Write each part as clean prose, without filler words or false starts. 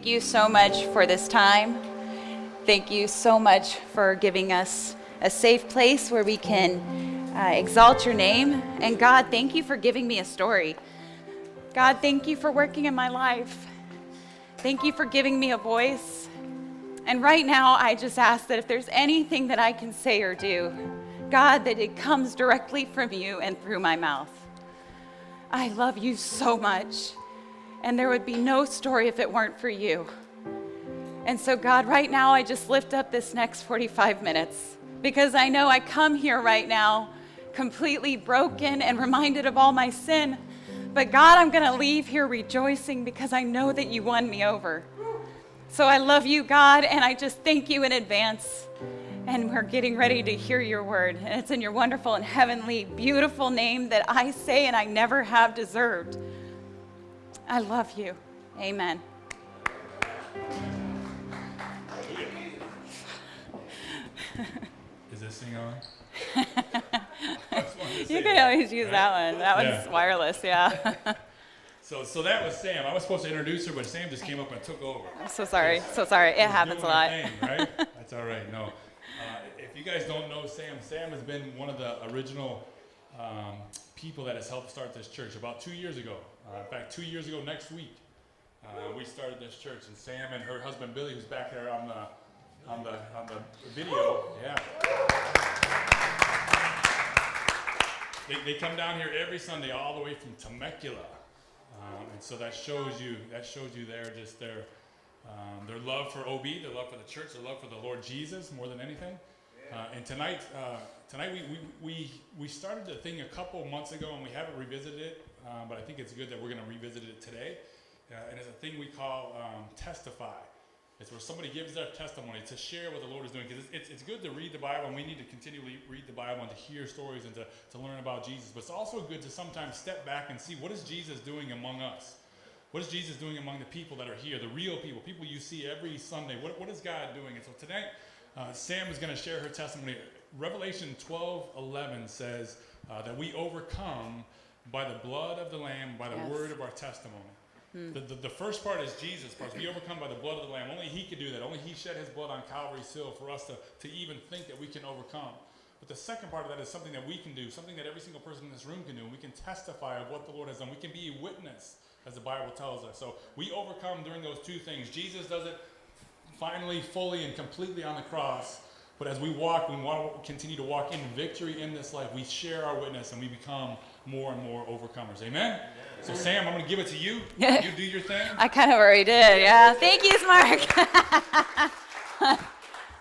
thank you so much for this time. Thank you so much for giving us a safe place where we can exalt your name. And God, thank you for giving me a story. God, thank you for working in my life. Thank you for giving me a voice. And right now, I just ask that if there's anything that I can say or do, God, that it comes directly from you and through my mouth. I love you so much. And there would be no story if it weren't for you. And so, God, right now, I just lift up this next 45 minutes because I know I come here right now completely broken and reminded of all my sin. But God, I'm going to leave here rejoicing because I know that you won me over. So I love you, God, and I just thank you in advance. And we're getting ready to hear your word. And it's in your wonderful and heavenly, beautiful name that I say and I never have deserved. I love you. Amen. Is this thing on? You could always use that one. That one's wireless, yeah. So that was Sam. I was supposed to introduce her, but Sam just came up and took over. I'm so sorry. So sorry. It happens a lot. Thing, right? That's all right. No. If you guys don't know Sam has been one of the original people that has helped start this church about 2 years ago. In fact, 2 years ago next week, we started this church, and Sam and her husband Billy, who's back there on the video, yeah. They come down here every Sunday, all the way from Temecula, and so that shows you there just their love for OB, their love for the church, their love for the Lord Jesus more than anything. And tonight we started the thing a couple months ago, and we haven't revisited it, but I think it's good that we're going to revisit it today. And it's a thing we call testify. It's where somebody gives their testimony to share what the Lord is doing. Because it's good to read the Bible, and we need to continually read the Bible and to hear stories and to learn about Jesus. But it's also good to sometimes step back and see, what is Jesus doing among us? What is Jesus doing among the people that are here, the real people you see every Sunday? What is God doing? And so tonight, Sam is going to share her testimony. Revelation 12:11 says that we overcome by the blood of the Lamb, by the word of our testimony. The first part is Jesus' part. We overcome by the blood of the Lamb. Only he could do that. Only he shed his blood on Calvary's hill for us to even think that we can overcome. But the second part of that is something that we can do, something that every single person in this room can do. And we can testify of what the Lord has done. We can be a witness, as the Bible tells us. So we overcome during those two things. Jesus does it finally, fully, and completely on the cross. But as we want to continue to walk in victory in this life. We share our witness and we become more and more overcomers. Amen? So Sam, I'm going to give it to you. You do your thing. I kind of already did, yeah. Thank you, Mark.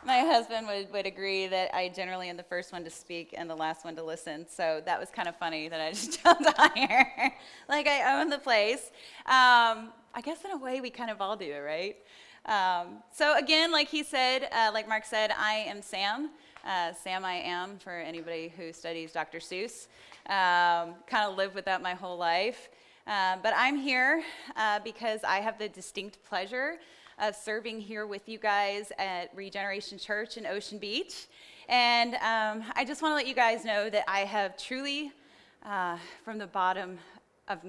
My husband would agree that I generally am the first one to speak and the last one to listen. So that was kind of funny that I just jumped on here. Like I own the place. I guess in a way we kind of all do it, right? So again, like he said, like Mark said, I am Sam. Sam I am, for anybody who studies Dr. Seuss. Kind of lived with that my whole life. But I'm here because I have the distinct pleasure of serving here with you guys at Regeneration Church in Ocean Beach. And I just want to let you guys know that I have truly, from the bottom of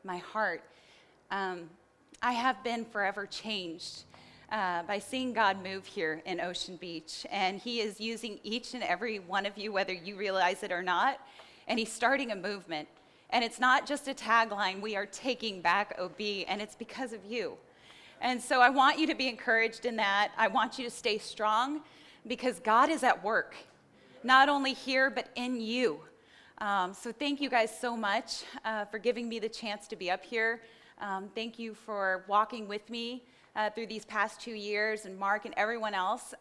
my heart, I have been forever changed by seeing God move here in Ocean Beach. And he is using each and every one of you, whether you realize it or not. And he's starting a movement. And it's not just a tagline, we are taking back OB, and it's because of you. And so I want you to be encouraged in that. I want you to stay strong because God is at work, not only here, but in you. So thank you guys so much for giving me the chance to be up here. Thank you for walking with me through these past 2 years, and Mark and everyone else.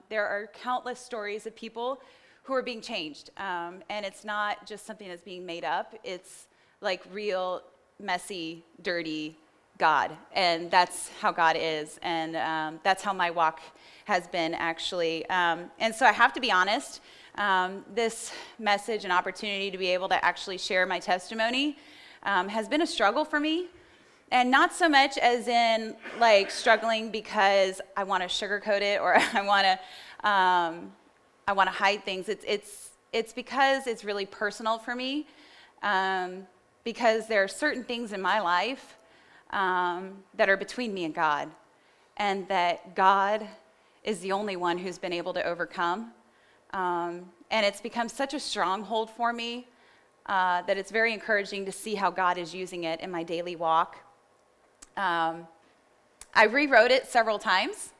There are countless stories of people who are being changed. And it's not just something that's being made up. It's like real, messy, dirty God. And that's how God is. And that's how my walk has been, actually. And so I have to be honest, this message and opportunity to be able to actually share my testimony has been a struggle for me. And not so much as in like struggling because I want to sugarcoat it or I want to hide things. It's because it's really personal for me, because there are certain things in my life that are between me and God. and that God is the only one who's been able to overcome. And it's become such a stronghold for me that it's very encouraging to see how God is using it in my daily walk. I rewrote it several times,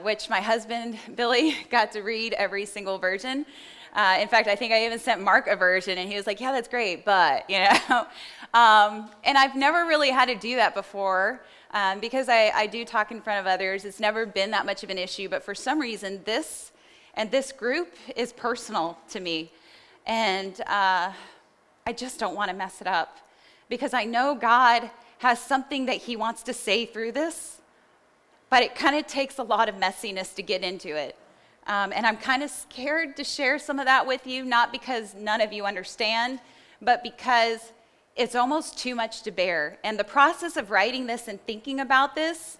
which my husband, Billy, got to read every single version. In fact, I think I even sent Mark a version, and he was like, yeah, that's great, but, and I've never really had to do that before because I do talk in front of others. It's never been that much of an issue, but for some reason, this group is personal to me, and I just don't want to mess it up because I know God has something that he wants to say through this, but it kind of takes a lot of messiness to get into it. And I'm kind of scared to share some of that with you, not because none of you understand, but because it's almost too much to bear. And the process of writing this and thinking about this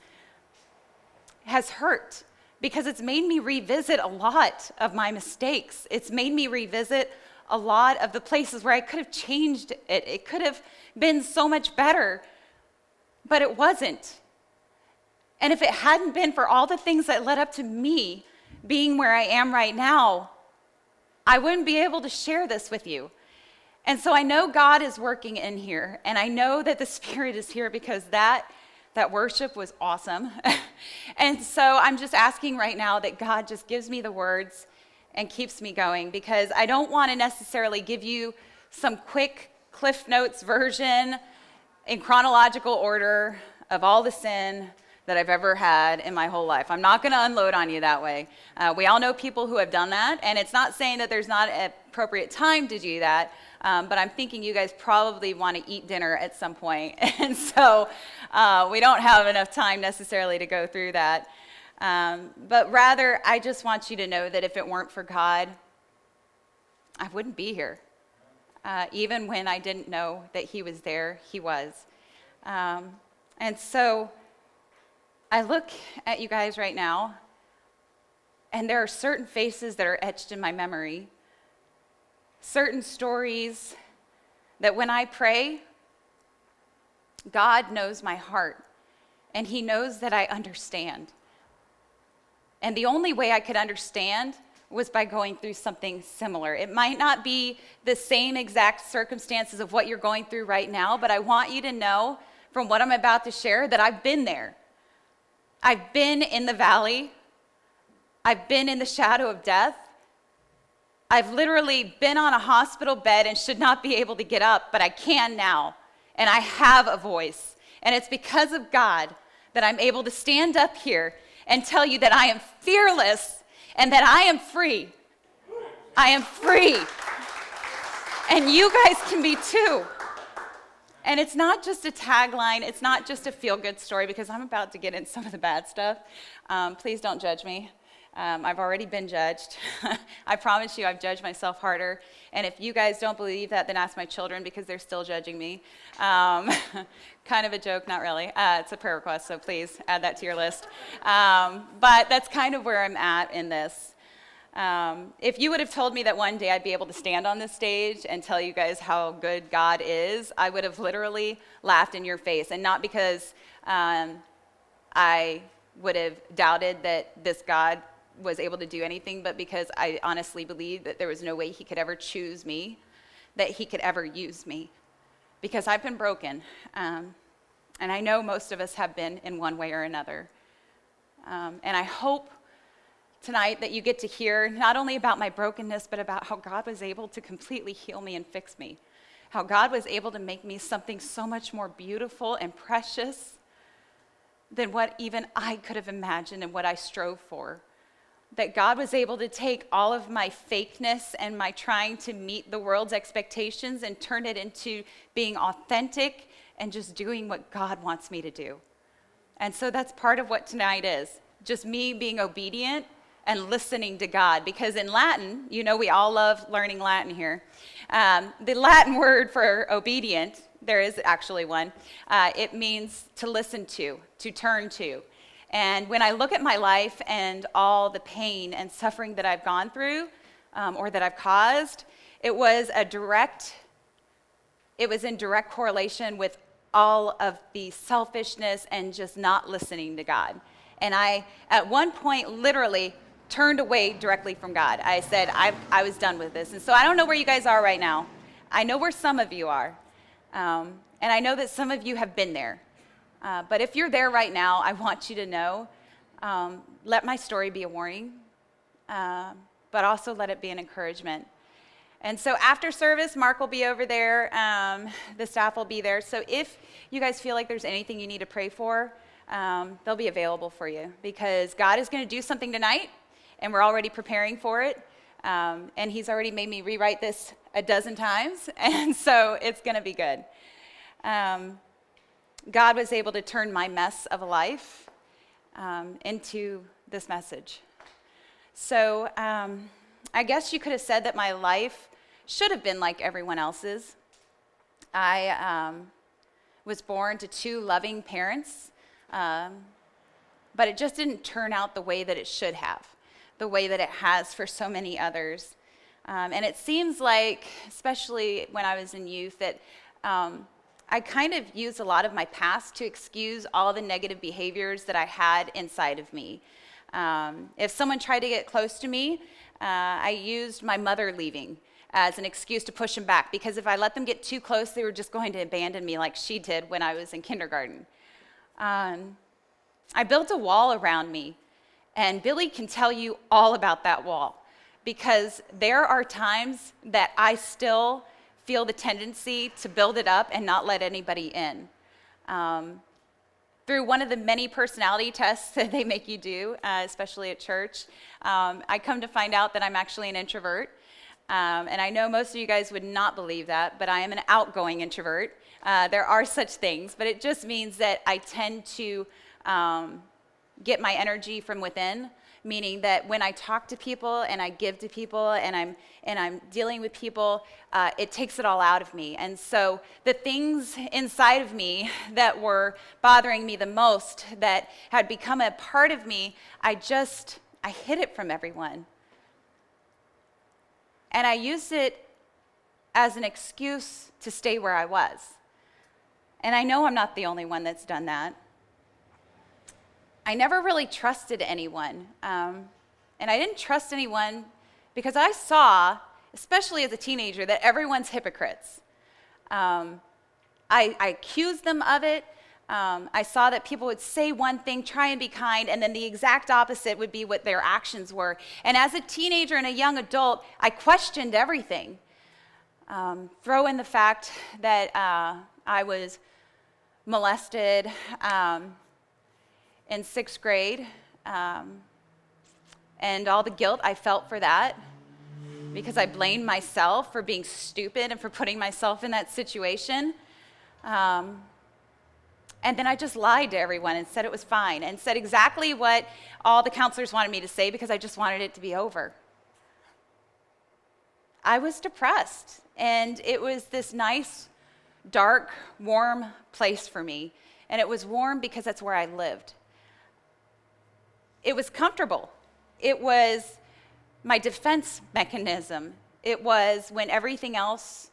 has hurt because it's made me revisit a lot of my mistakes. It's made me revisit a lot of the places where I could have changed it. It could have been so much better, but it wasn't. And if it hadn't been for all the things that led up to me being where I am right now, I wouldn't be able to share this with you. And so I know God is working in here, and I know that the Spirit is here because that worship was awesome. And so I'm just asking right now that God just gives me the words and keeps me going, because I don't want to necessarily give you some quick Cliff Notes version in chronological order of all the sin that I've ever had in my whole life. I'm not going to unload on you that way. We all know people who have done that, and it's not saying that there's not an appropriate time to do that, but I'm thinking you guys probably want to eat dinner at some point, and so we don't have enough time necessarily to go through that. But rather, I just want you to know that if it weren't for God, I wouldn't be here. Even when I didn't know that he was there, he was. And so I look at you guys right now, and there are certain faces that are etched in my memory, certain stories that when I pray, God knows my heart, and he knows that I understand. And the only way I could understand was by going through something similar. It might not be the same exact circumstances of what you're going through right now, but I want you to know from what I'm about to share that I've been there. I've been in the valley. I've been in the shadow of death. I've literally been on a hospital bed and should not be able to get up, but I can now. And I have a voice. And it's because of God that I'm able to stand up here and tell you that I am fearless and that I am free. I am free. And you guys can be too. And it's not just a tagline, it's not just a feel-good story, because I'm about to get in some of the bad stuff. Please don't judge me. I've already been judged. I promise you I've judged myself harder. And if you guys don't believe that, then ask my children, because they're still judging me. Kind of a joke, not really. It's a prayer request, so please add that to your list. But that's kind of where I'm at in this. If you would have told me that one day I'd be able to stand on this stage and tell you guys how good God is, I would have literally laughed in your face. And not because I would have doubted that this God was able to do anything, but because I honestly believe that there was no way he could ever choose me, that he could ever use me, because I've been broken. And I know most of us have been in one way or another. And I hope tonight that you get to hear not only about my brokenness, but about how God was able to completely heal me and fix me. How God was able to make me something so much more beautiful and precious than what even I could have imagined and what I strove for. That God was able to take all of my fakeness and my trying to meet the world's expectations and turn it into being authentic and just doing what God wants me to do. And so that's part of what tonight is. Just me being obedient and listening to God. Because in Latin, you know we all love learning Latin here. The Latin word for obedient, there is actually one, it means to listen to turn to. And when I look at my life and all the pain and suffering that I've gone through or that I've caused, it was in direct correlation with all of the selfishness and just not listening to God. And I, at one point, literally turned away directly from God. I said, I was done with this. And so I don't know where you guys are right now. I know where some of you are. And I know that some of you have been there. But if you're there right now, I want you to know, let my story be a warning, but also let it be an encouragement. And so after service, Mark will be over there. The staff will be there. So if you guys feel like there's anything you need to pray for, they'll be available for you, because God is going to do something tonight, and we're already preparing for it. And he's already made me rewrite this a dozen times, and so it's going to be good. God was able to turn my mess of a life into this message. So I guess you could have said that my life should have been like everyone else's. I was born to 2 loving parents, but it just didn't turn out the way that it should have, the way that it has for so many others. And it seems like, especially when I was in youth, that I kind of used a lot of my past to excuse all the negative behaviors that I had inside of me. If someone tried to get close to me, I used my mother leaving as an excuse to push them back, because if I let them get too close, they were just going to abandon me like she did when I was in kindergarten. I built a wall around me, and Billy can tell you all about that wall, because there are times that I still feel the tendency to build it up and not let anybody in. Through one of the many personality tests that they make you do, especially at church, I come to find out that I'm actually an introvert. And I know most of you guys would not believe that, but I am an outgoing introvert. There are such things, but it just means that I tend to get my energy from within, meaning that when I talk to people and I give to people and I'm dealing with people, it takes it all out of me. And so the things inside of me that were bothering me the most, that had become a part of me, I hid it from everyone. And I used it as an excuse to stay where I was. And I know I'm not the only one that's done that. I never really trusted anyone. And I didn't trust anyone because I saw, especially as a teenager, that everyone's hypocrites. I accused them of it. I saw that people would say one thing, try and be kind, and then the exact opposite would be what their actions were. And as a teenager and a young adult, I questioned everything. Throw in the fact that I was molested in 6th grade, and all the guilt I felt for that, because I blamed myself for being stupid and for putting myself in that situation. And then I just lied to everyone and said it was fine, and said exactly what all the counselors wanted me to say, because I just wanted it to be over. I was depressed, and it was this nice, dark, warm place for me. And it was warm because that's where I lived. It was comfortable. It was my defense mechanism. It was when everything else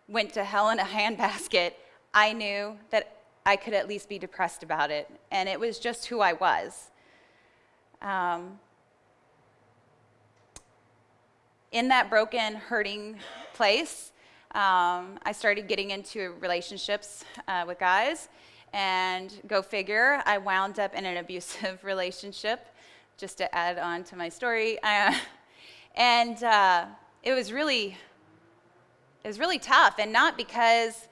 went to hell in a handbasket, I knew that I could at least be depressed about it. And it was just who I was. In that broken, hurting place, I started getting into relationships with guys. And go figure, I wound up in an abusive relationship, just to add on to my story. And it was really tough, and not because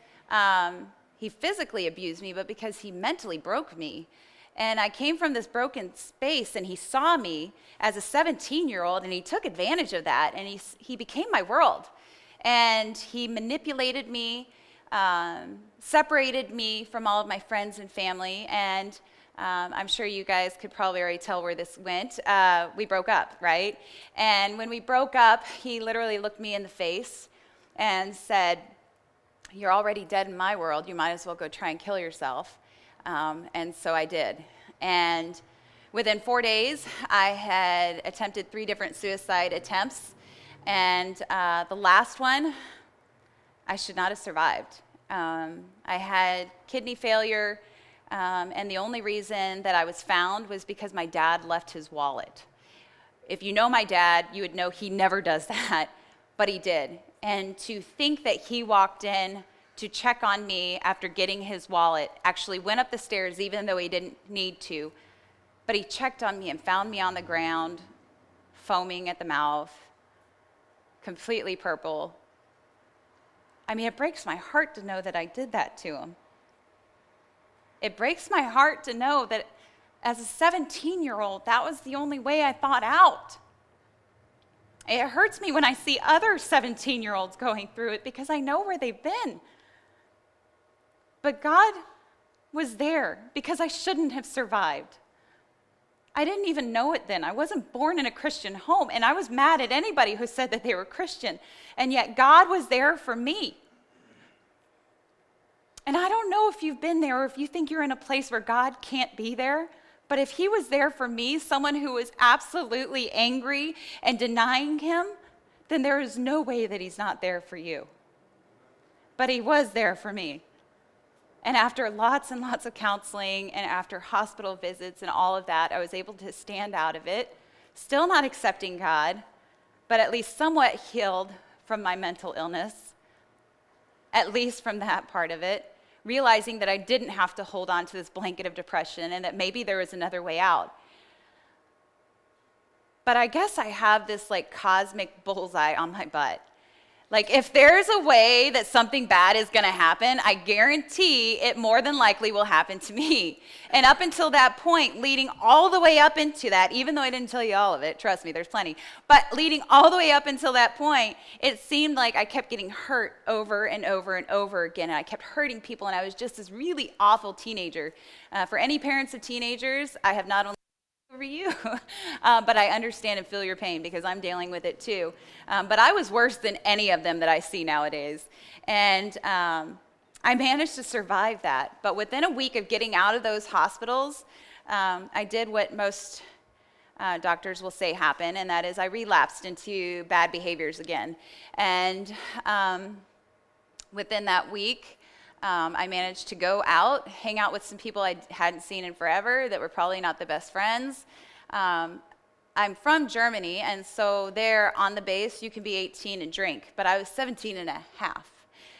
he physically abused me, but because he mentally broke me. And I came from this broken space, and he saw me as a 17-year-old, and he took advantage of that, and he became my world. And he manipulated me, separated me from all of my friends and family, and I'm sure you guys could probably already tell where this went. We broke up, right? And when we broke up, he literally looked me in the face and said, "You're already dead in my world. You might as well go try and kill yourself." And so I did. And within 4 days, I had attempted 3 different suicide attempts. And the last one, I should not have survived. I had kidney failure. And the only reason that I was found was because my dad left his wallet. If you know my dad, you would know he never does that, but he did. And to think that he walked in to check on me after getting his wallet, actually went up the stairs even though he didn't need to, but he checked on me and found me on the ground, foaming at the mouth, completely purple. I mean, it breaks my heart to know that I did that to him. It breaks my heart to know that as a 17-year-old, that was the only way I thought out. It hurts me when I see other 17-year-olds going through it because I know where they've been. But God was there because I shouldn't have survived. I didn't even know it then. I wasn't born in a Christian home, and I was mad at anybody who said that they were Christian, and yet God was there for me. And I don't know if you've been there or if you think you're in a place where God can't be there, but if he was there for me, someone who was absolutely angry and denying him, then there is no way that he's not there for you. But he was there for me. And after lots and lots of counseling and after hospital visits and all of that, I was able to stand out of it, still not accepting God, but at least somewhat healed from my mental illness, at least from that part of it, realizing that I didn't have to hold on to this blanket of depression and that maybe there was another way out. But I guess I have this like cosmic bullseye on my butt. Like if there's a way that something bad is going to happen, I guarantee it more than likely will happen to me. And up until that point, leading all the way up into that, even though I didn't tell you all of it, trust me, there's plenty, but leading all the way up until that point, it seemed like I kept getting hurt over and over and over again, and I kept hurting people, and I was just this really awful teenager. For any parents of teenagers, I have not only over you, but I understand and feel your pain because I'm dealing with it too. But I was worse than any of them that I see nowadays. And I managed to survive that. But within a week of getting out of those hospitals, I did what most doctors will say happen, and that is I relapsed into bad behaviors again. And within that week, I managed to go out, hang out with some people I hadn't seen in forever that were probably not the best friends. I'm from Germany, and so there on the base, you can be 18 and drink, but I was 17 and a half.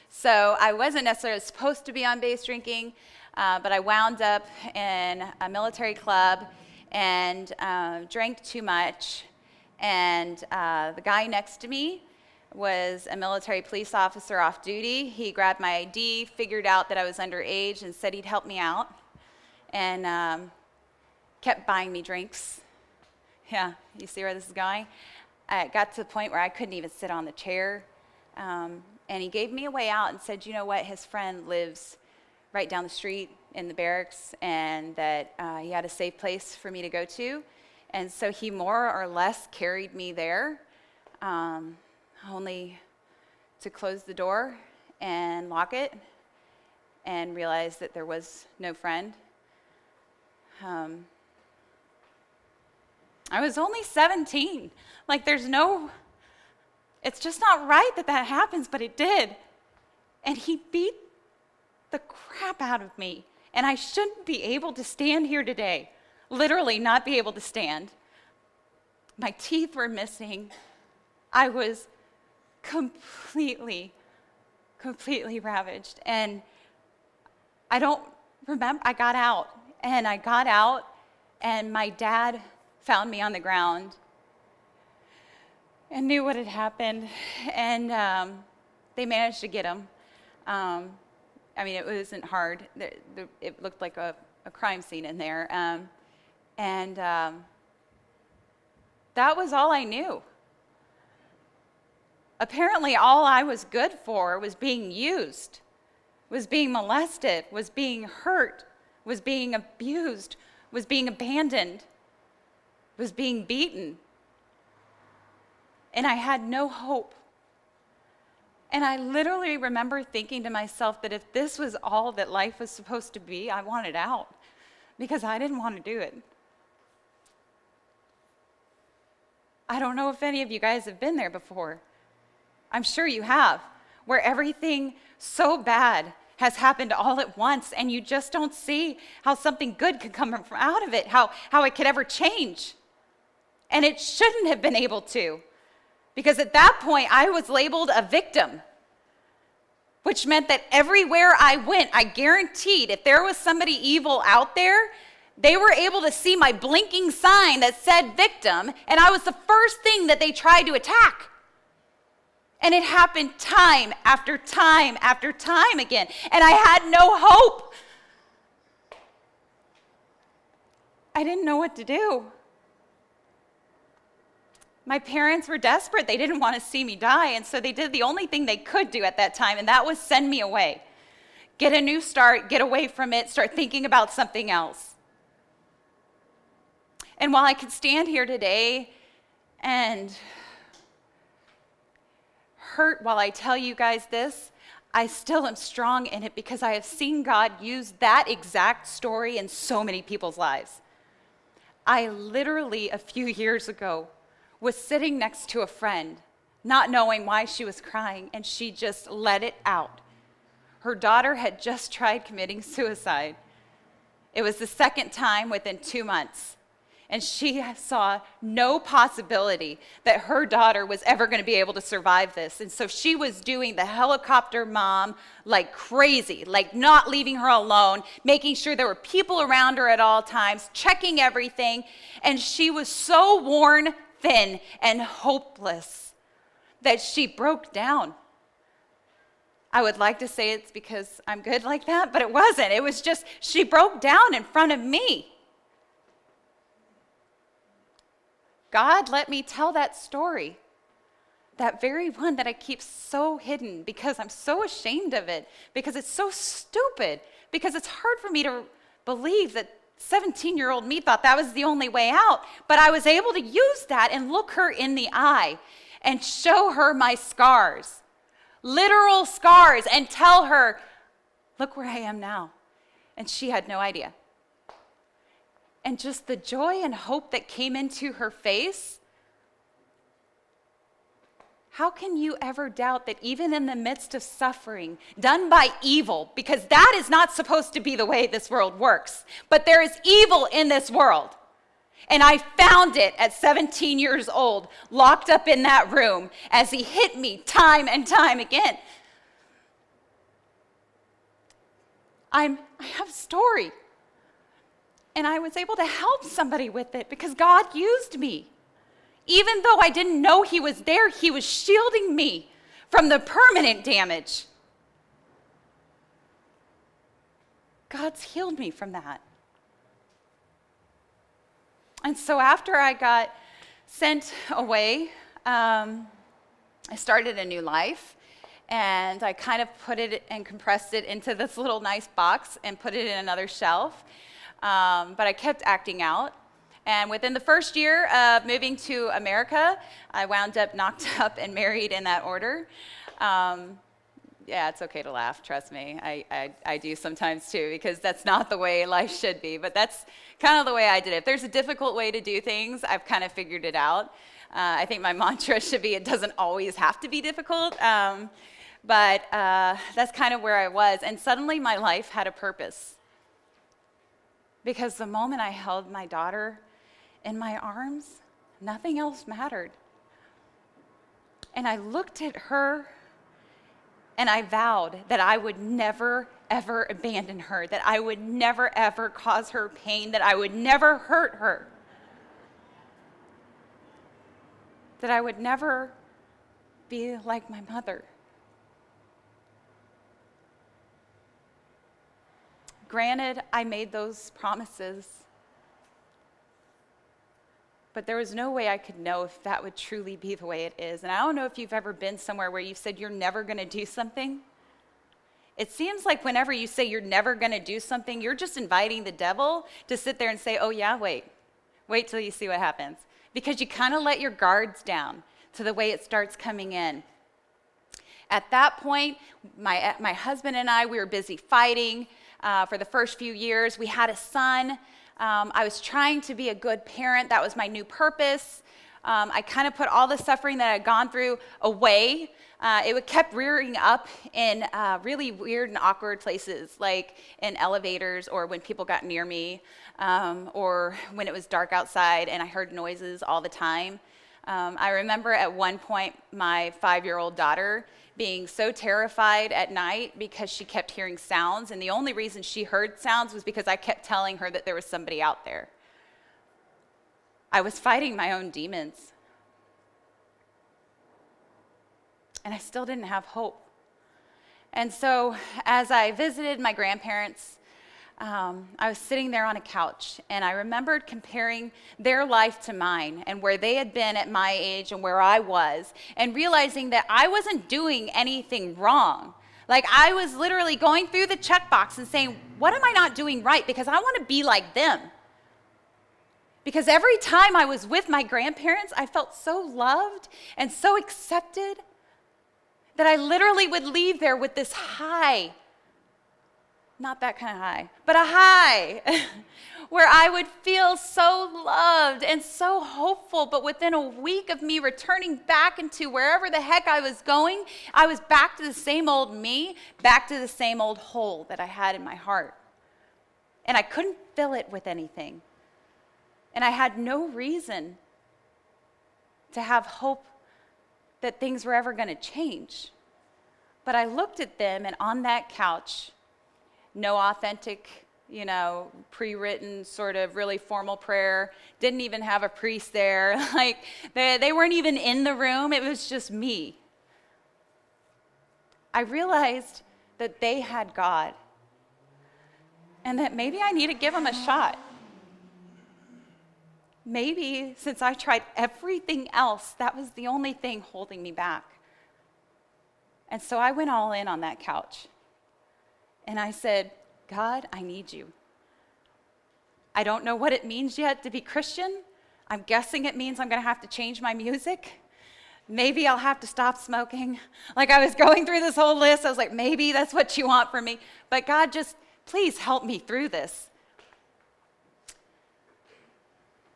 So I wasn't necessarily supposed to be on base drinking, but I wound up in a military club and drank too much, and the guy next to me was a military police officer off duty. He grabbed my ID, figured out that I was underage, and said he'd help me out, and kept buying me drinks. Yeah, you see where this is going? I got to the point where I couldn't even sit on the chair, and he gave me a way out and said, you know what, his friend lives right down the street in the barracks, and that he had a safe place for me to go to, and so he more or less carried me there, only to close the door and lock it and realize that there was no friend. I was only 17. Like it's just not right that that happens, but it did. And he beat the crap out of me. And I shouldn't be able to stand here today. Literally not be able to stand. My teeth were missing. I was completely ravaged. And I don't remember, I got out, and my dad found me on the ground and knew what had happened, and they managed to get him. I mean, it wasn't hard. It looked like a crime scene in there, and that was all I knew. Apparently, all I was good for was being used, was being molested, was being hurt, was being abused, was being abandoned, was being beaten. And I had no hope. And I literally remember thinking to myself that if this was all that life was supposed to be, I wanted out because I didn't want to do it. I don't know if any of you guys have been there before. I'm sure you have, where everything so bad has happened all at once, and you just don't see how something good could come from out of it, how it could ever change. And it shouldn't have been able to, because at that point, I was labeled a victim, which meant that everywhere I went, I guaranteed if there was somebody evil out there, they were able to see my blinking sign that said victim, and I was the first thing that they tried to attack. And it happened time after time after time again, and I had no hope. I didn't know what to do. My parents were desperate. They didn't want to see me die, and so they did the only thing they could do at that time, and that was send me away. Get a new start, get away from it, start thinking about something else. And while I could stand here today and hurt while I tell you guys this, I still am strong in it because I have seen God use that exact story in so many people's lives. I literally, a few years ago, was sitting next to a friend, not knowing why she was crying, and she just let it out. Her daughter had just tried committing suicide. It was the second time within 2 months. And she saw no possibility that her daughter was ever going to be able to survive this. And so she was doing the helicopter mom like crazy, like not leaving her alone, making sure there were people around her at all times, checking everything. And she was so worn thin and hopeless that she broke down. I would like to say it's because I'm good like that, but it wasn't. It was just she broke down in front of me. God let me tell that story, that very one that I keep so hidden because I'm so ashamed of it, because it's so stupid, because it's hard for me to believe that 17-year-old me thought that was the only way out. But I was able to use that and look her in the eye and show her my scars, literal scars, and tell her, look where I am now. And she had no idea. And just the joy and hope that came into her face. How can you ever doubt that even in the midst of suffering done by evil, because that is not supposed to be the way this world works, but there is evil in this world. And I found it at 17 years old, locked up in that room as he hit me time and time again. I have a story. And I was able to help somebody with it because God used me. Even though I didn't know he was there, he was shielding me from the permanent damage. God's healed me from that. And so after I got sent away, I started a new life. And I kind of put it and compressed it into this little nice box and put it in another shelf. But I kept acting out. And within the first year of moving to America, I wound up knocked up and married in that order. Yeah, it's okay to laugh, trust me. I do sometimes too, because that's not the way life should be. But that's kind of the way I did it. If there's a difficult way to do things, I've kind of figured it out. I think my mantra should be, it doesn't always have to be difficult. But that's kind of where I was. And suddenly my life had a purpose. Because the moment I held my daughter in my arms, nothing else mattered. And I looked at her and I vowed that I would never, ever abandon her, that I would never, ever cause her pain, that I would never hurt her, that I would never be like my mother. Granted, I made those promises, but there was no way I could know if that would truly be the way it is. And I don't know if you've ever been somewhere where you said you're never going to do something. It seems like whenever you say you're never going to do something, you're just inviting the devil to sit there and say, oh yeah, wait till you see what happens. Because you kind of let your guards down to the way it starts coming in. At that point, my husband and I, we were busy fighting. For the first few years. We had a son. I was trying to be a good parent. That was my new purpose. I kind of put all the suffering that I'd gone through away. It kept rearing up in really weird and awkward places, like in elevators or when people got near me, or when it was dark outside and I heard noises all the time. I remember at one point my 5-year-old daughter being so terrified at night because she kept hearing sounds, and the only reason she heard sounds was because I kept telling her that there was somebody out there. I was fighting my own demons. And I still didn't have hope. And so as I visited my grandparents, I was sitting there on a couch, and I remembered comparing their life to mine and where they had been at my age and where I was, and realizing that I wasn't doing anything wrong. Like, I was literally going through the checkbox and saying, what am I not doing right? Because I want to be like them. Because every time I was with my grandparents, I felt so loved and so accepted that I literally would leave there with this high. Not that kind of high, but a high where I would feel so loved and so hopeful. But within a week of me returning back into wherever the heck I was going, I was back to the same old me, back to the same old hole that I had in my heart. And I couldn't fill it with anything. And I had no reason to have hope that things were ever going to change. But I looked at them, and on that couch, no authentic, pre-written sort of really formal prayer. Didn't even have a priest there. Like, they weren't even in the room. It was just me. I realized that they had God, and that maybe I need to give them a shot. Maybe since I tried everything else, that was the only thing holding me back. And so I went all in on that couch. And I said, God, I need you. I don't know what it means yet to be Christian. I'm guessing it means I'm going to have to change my music. Maybe I'll have to stop smoking. Like, I was going through this whole list. I was like, maybe that's what you want from me. But God, just please help me through this.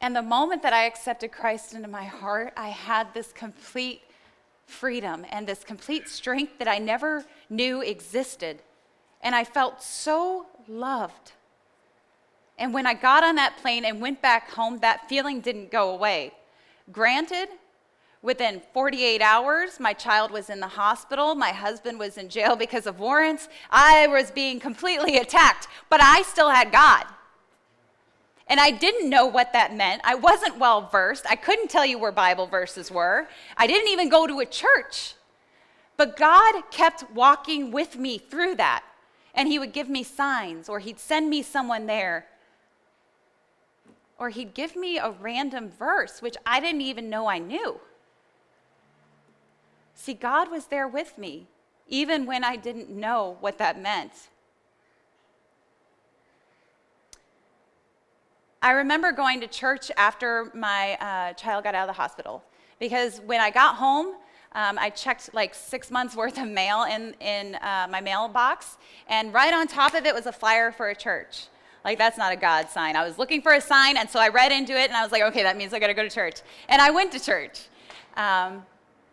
And the moment that I accepted Christ into my heart, I had this complete freedom and this complete strength that I never knew existed. And I felt so loved. And when I got on that plane and went back home, that feeling didn't go away. Granted, within 48 hours, my child was in the hospital. My husband was in jail because of warrants. I was being completely attacked, but I still had God. And I didn't know what that meant. I wasn't well versed. I couldn't tell you where Bible verses were. I didn't even go to a church. But God kept walking with me through that. And he would give me signs, or he'd send me someone there. Or he'd give me a random verse, which I didn't even know I knew. See, God was there with me, even when I didn't know what that meant. I remember going to church after my child got out of the hospital, because when I got home, I checked like 6 months worth of mail in my mailbox, and right on top of it was a flyer for a church. Like, that's not a God sign. I was looking for a sign, and so I read into it, and I was like, okay, that means I got to go to church. And I went to church, and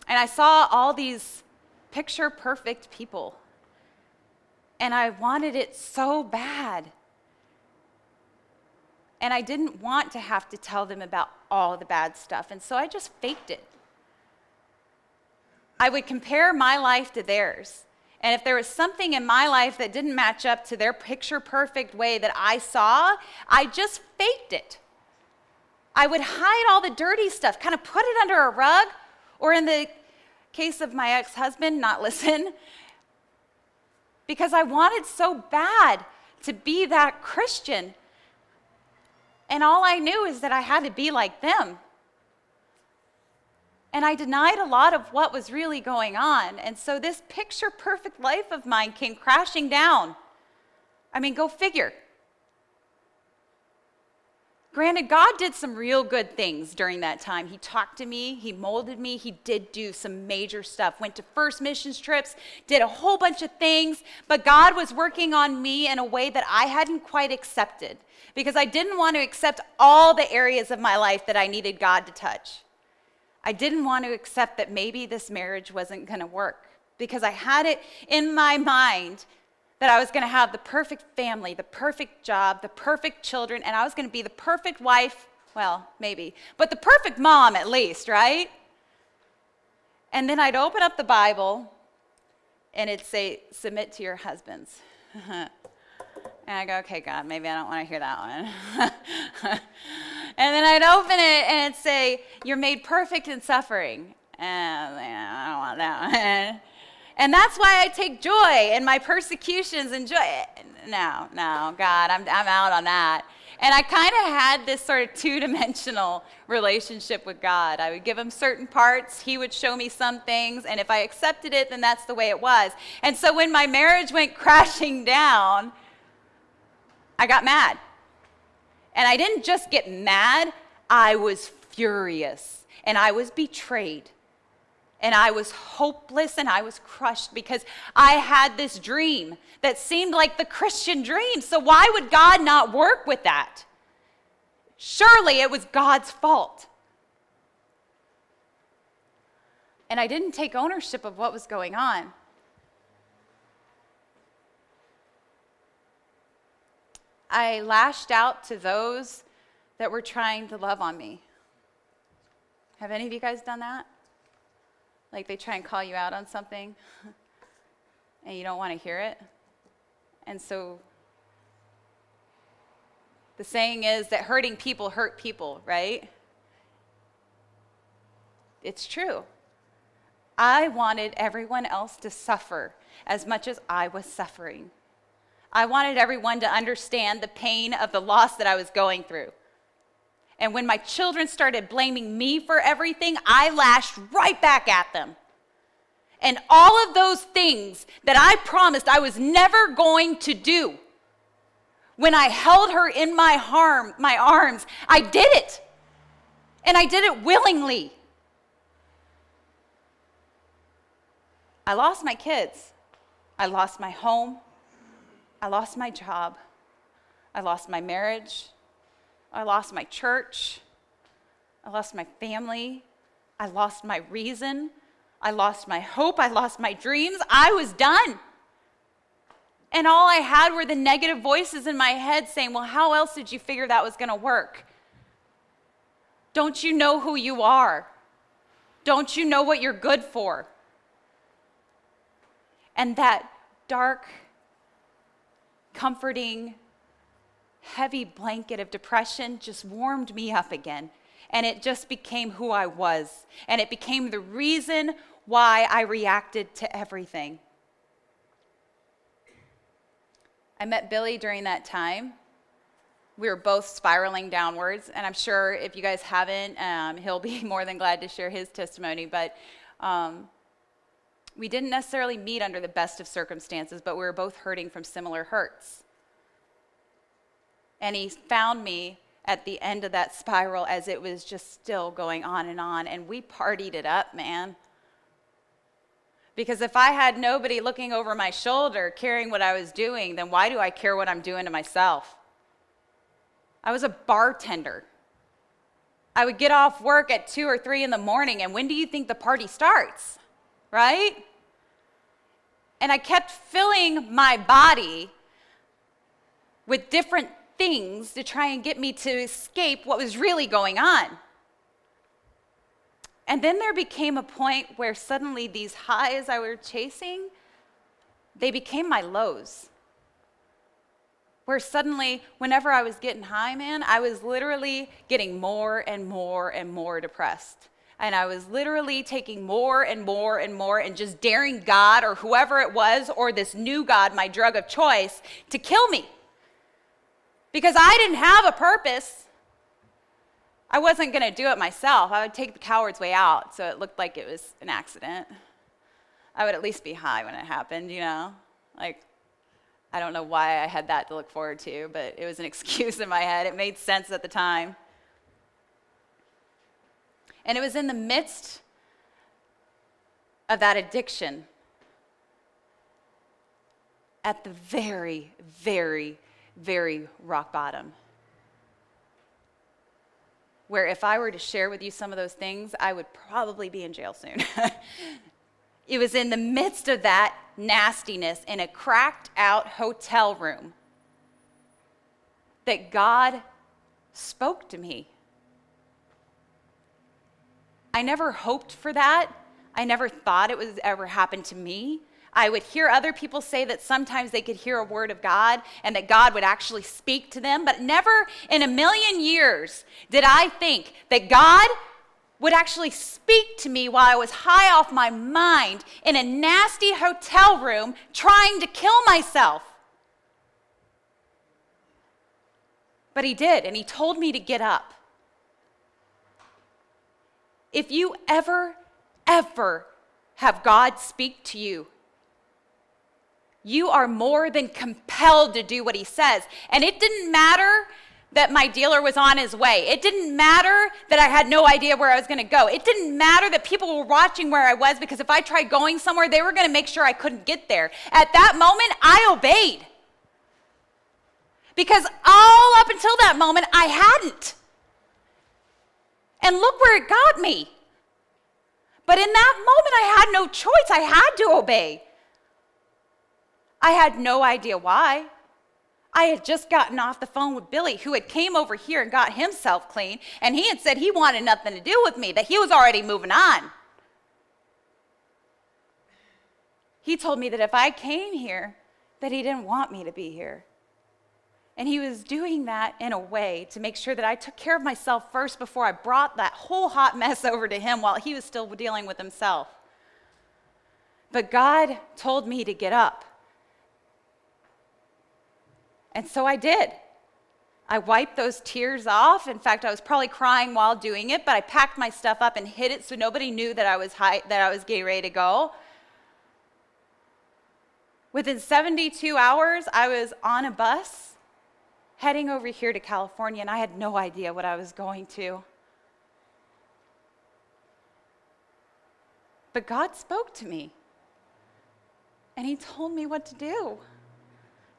I saw all these picture-perfect people, and I wanted it so bad. And I didn't want to have to tell them about all the bad stuff, and so I just faked it. I would compare my life to theirs. And if there was something in my life that didn't match up to their picture-perfect way that I saw, I just faked it. I would hide all the dirty stuff, kind of put it under a rug, or in the case of my ex-husband, not listen, because I wanted so bad to be that Christian. And all I knew is that I had to be like them. And I denied a lot of what was really going on. And so this picture-perfect life of mine came crashing down. I mean, go figure. Granted, God did some real good things during that time. He talked to me, he molded me, he did do some major stuff. Went to first missions trips, did a whole bunch of things, but God was working on me in a way that I hadn't quite accepted, because I didn't want to accept all the areas of my life that I needed God to touch. I didn't want to accept that maybe this marriage wasn't going to work because I had it in my mind that I was going to have the perfect family, the perfect job, the perfect children, and I was going to be the perfect wife, well, maybe, but the perfect mom at least, right? And then I'd open up the Bible and it'd say, submit to your husbands. And I go, okay, God, maybe I don't want to hear that one. And then I'd open it and it'd say, you're made perfect in suffering. And I don't want that one. And that's why I take joy in my persecutions and joy. No, God, I'm out on that. And I kind of had this sort of two-dimensional relationship with God. I would give him certain parts, he would show me some things, and if I accepted it, then that's the way it was. And so when my marriage went crashing down, I got mad. And I didn't just get mad, I was furious. And I was betrayed. And I was hopeless and I was crushed because I had this dream that seemed like the Christian dream. So why would God not work with that? Surely it was God's fault. And I didn't take ownership of what was going on. I lashed out to those that were trying to love on me. Have any of you guys done that? Like they try and call you out on something and you don't want to hear it. And so the saying is that hurting people hurt people, right? It's true. I wanted everyone else to suffer as much as I was suffering. I wanted everyone to understand the pain of the loss that I was going through. And when my children started blaming me for everything, I lashed right back at them. And all of those things that I promised I was never going to do, when I held her in my arms, I did it. And I did it willingly. I lost my kids. I lost my home. I lost my job. I lost my marriage. I lost my church. I lost my family. I lost my reason. I lost my hope. I lost my dreams. I was done. And all I had were the negative voices in my head saying, well, how else did you figure that was going to work? Don't you know who you are? Don't you know what you're good for? And that dark, comforting, heavy blanket of depression just warmed me up again. And it just became who I was. And it became the reason why I reacted to everything. I met Billy during that time. We were both spiraling downwards. And I'm sure if you guys haven't, he'll be more than glad to share his testimony. But we didn't necessarily meet under the best of circumstances, but we were both hurting from similar hurts. And he found me at the end of that spiral as it was just still going on, and we partied it up, man. Because if I had nobody looking over my shoulder caring what I was doing, then why do I care what I'm doing to myself? I was a bartender. I would get off work at 2 or 3 in the morning, and when do you think the party starts? Right? And I kept filling my body with different things to try and get me to escape what was really going on. And then there became a point where suddenly these highs I was chasing, they became my lows. Where suddenly, whenever I was getting high, man, I was literally getting more and more and more depressed. And I was literally taking more and more and more and just daring God or whoever it was or this new God, my drug of choice, to kill me. Because I didn't have a purpose. I wasn't going to do it myself. I would take the coward's way out so it looked like it was an accident. I would at least be high when it happened, you know? Like, I don't know why I had that to look forward to, but it was an excuse in my head. It made sense at the time. And it was in the midst of that addiction, at the very, very, very rock bottom, where if I were to share with you some of those things, I would probably be in jail soon. It was in the midst of that nastiness in a cracked out hotel room that God spoke to me. I never hoped for that. I never thought it would ever happen to me. I would hear other people say that sometimes they could hear a word of God and that God would actually speak to them, but never in a million years did I think that God would actually speak to me while I was high off my mind in a nasty hotel room trying to kill myself. But he did, and he told me to get up. If you ever have God speak to you, you are more than compelled to do what he says. And it didn't matter that my dealer was on his way. It didn't matter that I had no idea where I was going to go. It didn't matter that people were watching where I was, because if I tried going somewhere, they were going to make sure I couldn't get there. At that moment, I obeyed. Because all up until that moment, I hadn't. And look where it got me. But in that moment, I had no choice. I had to obey. I had no idea why. I had just gotten off the phone with Billy, who had came over here and got himself clean, and he had said he wanted nothing to do with me, that he was already moving on. He told me that if I came here, that he didn't want me to be here. And he was doing that in a way to make sure that I took care of myself first before I brought that whole hot mess over to him while he was still dealing with himself. But God told me to get up. And so I did. I wiped those tears off. In fact, I was probably crying while doing it, but I packed my stuff up and hid it so nobody knew that I was getting ready to go. Within 72 hours, I was on a bus heading over here to California, and I had no idea what I was going to. But God spoke to me, and he told me what to do.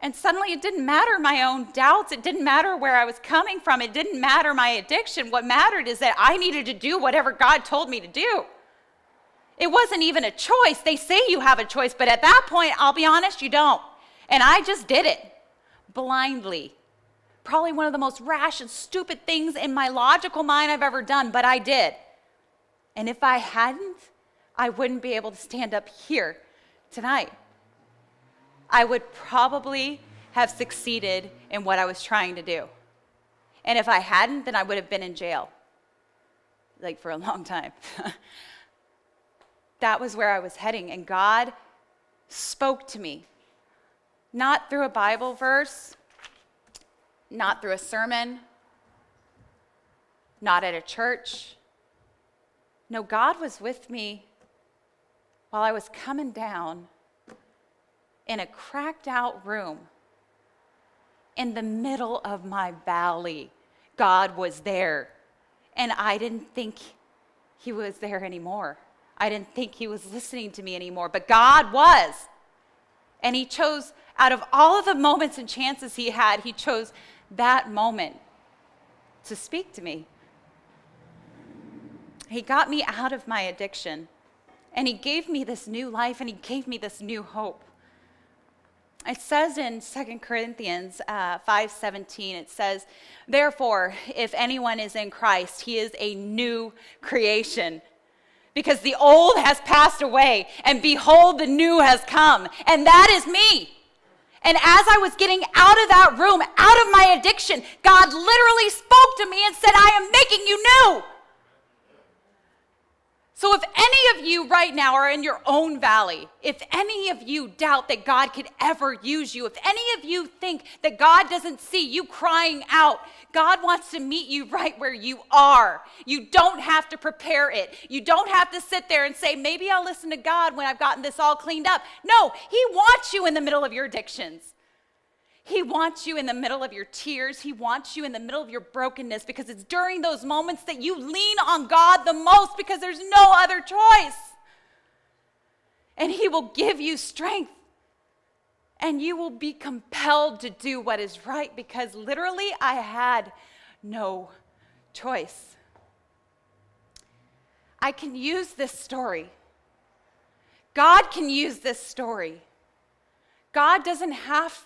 And suddenly it didn't matter my own doubts. It didn't matter where I was coming from. It didn't matter my addiction. What mattered is that I needed to do whatever God told me to do. It wasn't even a choice. They say you have a choice, but at that point, I'll be honest, you don't. And I just did it blindly. Probably one of the most rash and stupid things in my logical mind I've ever done, but I did. And if I hadn't, I wouldn't be able to stand up here tonight. I would probably have succeeded in what I was trying to do. And if I hadn't, then I would have been in jail, like for a long time. That was where I was heading, and God spoke to me. Not through a Bible verse, not through a sermon, not at a church. No, God was with me while I was coming down in a cracked out room in the middle of my valley. God was there, and I didn't think he was there anymore. I didn't think he was listening to me anymore, but God was. And he chose, out of all of the moments and chances he had, he chose that moment to speak to me. He got me out of my addiction, and he gave me this new life, and he gave me this new hope. It says in 2 Corinthians 5:17, it says, "Therefore, if anyone is in Christ, he is a new creation. Because the old has passed away, and behold, the new has come." And that is me. And as I was getting out of that room, out of my addiction, God literally spoke to me and said, "I am making you new." So if any of you right now are in your own valley, if any of you doubt that God could ever use you, if any of you think that God doesn't see you crying out, God wants to meet you right where you are. You don't have to prepare it. You don't have to sit there and say, maybe I'll listen to God when I've gotten this all cleaned up. No, he wants you in the middle of your addictions. He wants you in the middle of your tears. He wants you in the middle of your brokenness, because it's during those moments that you lean on God the most, because there's no other choice. And he will give you strength, and you will be compelled to do what is right, because literally I had no choice. I can use this story. God can use this story. God doesn't have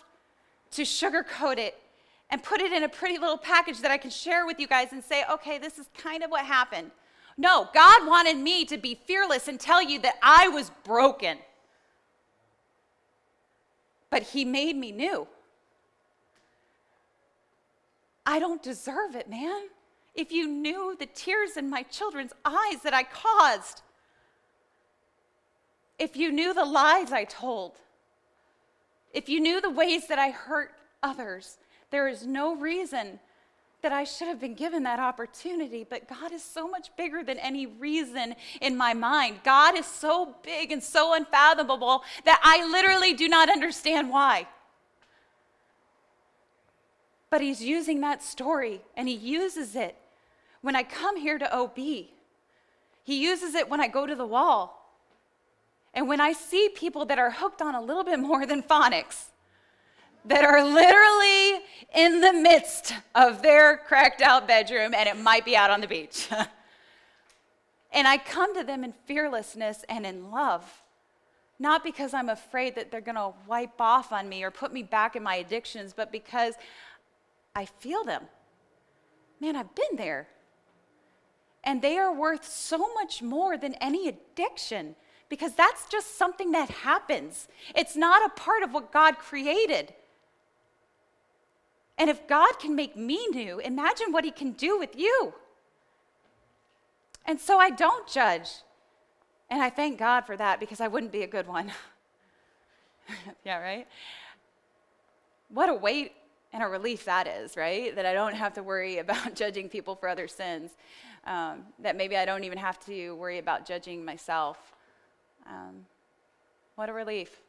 to sugarcoat it and put it in a pretty little package that I can share with you guys and say, okay, this is kind of what happened. No, God wanted me to be fearless and tell you that I was broken. But he made me new. I don't deserve it, man. If you knew the tears in my children's eyes that I caused, if you knew the lies I told, if you knew the ways that I hurt others, there is no reason that I should have been given that opportunity. But God is so much bigger than any reason in my mind. God is so big and so unfathomable that I literally do not understand why. But he's using that story, and he uses it when I come here to OB. He uses it when I go to the wall. And when I see people that are hooked on a little bit more than phonics, that are literally in the midst of their cracked out bedroom, and it might be out on the beach. And I come to them in fearlessness and in love, not because I'm afraid that they're going to wipe off on me or put me back in my addictions, but because I feel them. Man, I've been there. And they are worth so much more than any addiction, because that's just something that happens. It's not a part of what God created. And if God can make me new, imagine what he can do with you. And so I don't judge. And I thank God for that, because I wouldn't be a good one. Yeah, right? What a weight and a relief that is, right? That I don't have to worry about judging people for other sins. That maybe I don't even have to worry about judging myself. What a relief.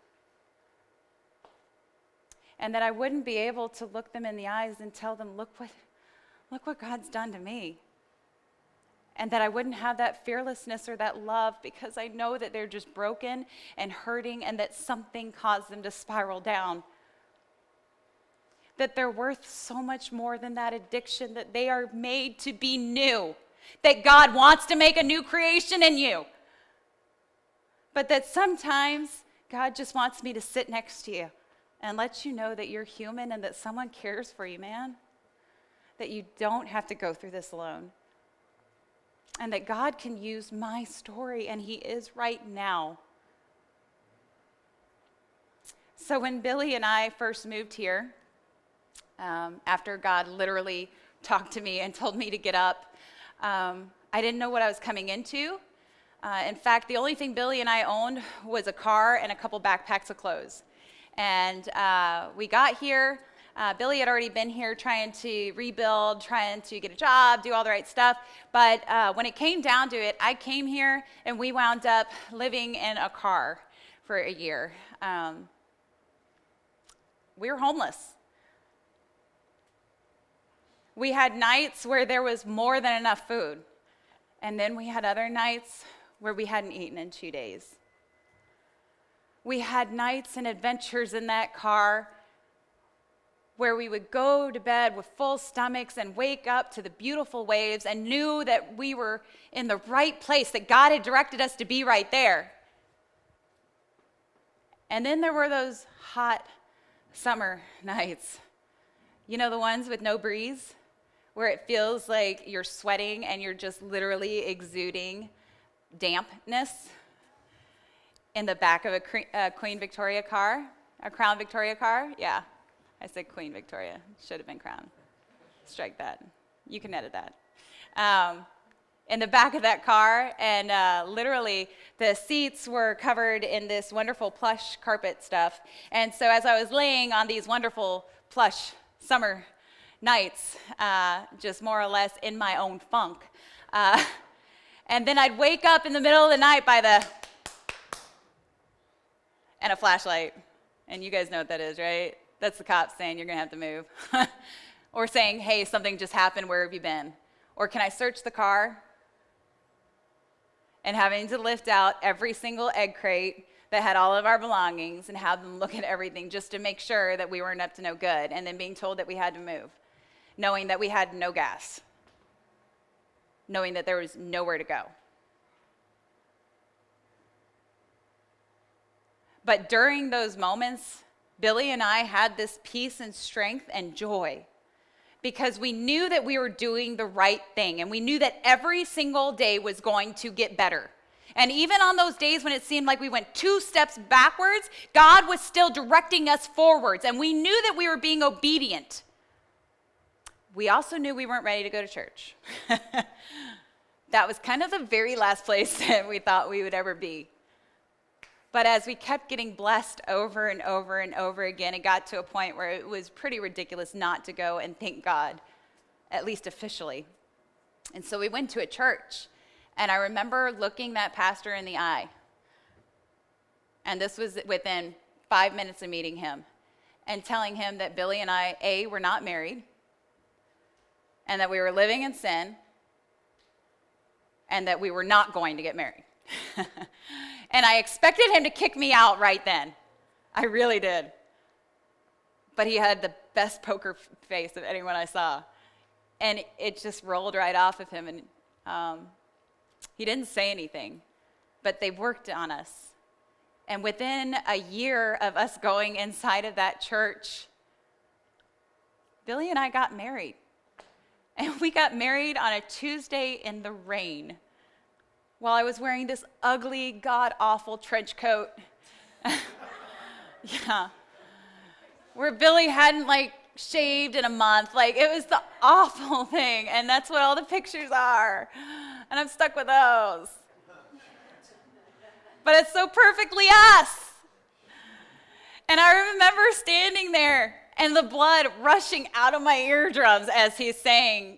And that I wouldn't be able to look them in the eyes and tell them, look what God's done to me. And that I wouldn't have that fearlessness or that love, because I know that they're just broken and hurting, and that something caused them to spiral down. That they're worth so much more than that addiction, that they are made to be new, that God wants to make a new creation in you. But that sometimes God just wants me to sit next to you and let you know that you're human and that someone cares for you, man. That you don't have to go through this alone. And that God can use my story, and he is right now. So when Billy and I first moved here, after God literally talked to me and told me to get up, I didn't know what I was coming into. In fact, the only thing Billy and I owned was a car and a couple backpacks of clothes. And we got here. Billy had already been here trying to rebuild, trying to get a job, do all the right stuff. But when it came down to it, I came here and we wound up living in a car for a year. We were homeless. We had nights where there was more than enough food. And then we had other nights where we hadn't eaten in 2 days. We had nights and adventures in that car where we would go to bed with full stomachs and wake up to the beautiful waves and knew that we were in the right place, that God had directed us to be right there. And then there were those hot summer nights. You know, the ones with no breeze, where it feels like you're sweating and you're just literally exuding dampness in the back of a Queen Victoria car, a Crown Victoria car. Yeah, I said Queen Victoria. Should have been Crown. Strike that. You can edit that. In the back of that car, and literally the seats were covered in this wonderful plush carpet stuff. And so as I was laying on these wonderful plush summer nights, just more or less in my own funk, and then I'd wake up in the middle of the night by and a flashlight. And you guys know what that is, right? That's the cops saying you're going to have to move. Or saying, hey, something just happened, where have you been? Or can I search the car? And having to lift out every single egg crate that had all of our belongings and have them look at everything just to make sure that we weren't up to no good. And then being told that we had to move, knowing that we had no gas. knowing that there was nowhere to go. But during those moments, Billy and I had this peace and strength and joy because we knew that we were doing the right thing, and we knew that every single day was going to get better. And even on those days when it seemed like we went 2 steps backwards, God was still directing us forwards, and we knew that we were being obedient. We also knew we weren't ready to go to church. That was kind of the very last place that we thought we would ever be. But as we kept getting blessed over and over and over again, it got to a point where it was pretty ridiculous not to go and thank God, at least officially. And so we went to a church, and I remember looking that pastor in the eye. And this was within 5 minutes of meeting him, and telling him that Billy and I, A, were not married, and that we were living in sin, and that we were not going to get married. And I expected him to kick me out right then. I really did. But he had the best poker face of anyone I saw. And it just rolled right off of him. And he didn't say anything. But they worked on us. And within a year of us going inside of that church, Billy and I got married. And we got married on a Tuesday in the rain, while I was wearing this ugly, god-awful trench coat. Yeah. Where Billy hadn't, shaved in a month. It was the awful thing. And that's what all the pictures are. And I'm stuck with those. But it's so perfectly us. And I remember standing there and the blood rushing out of my eardrums as he's saying,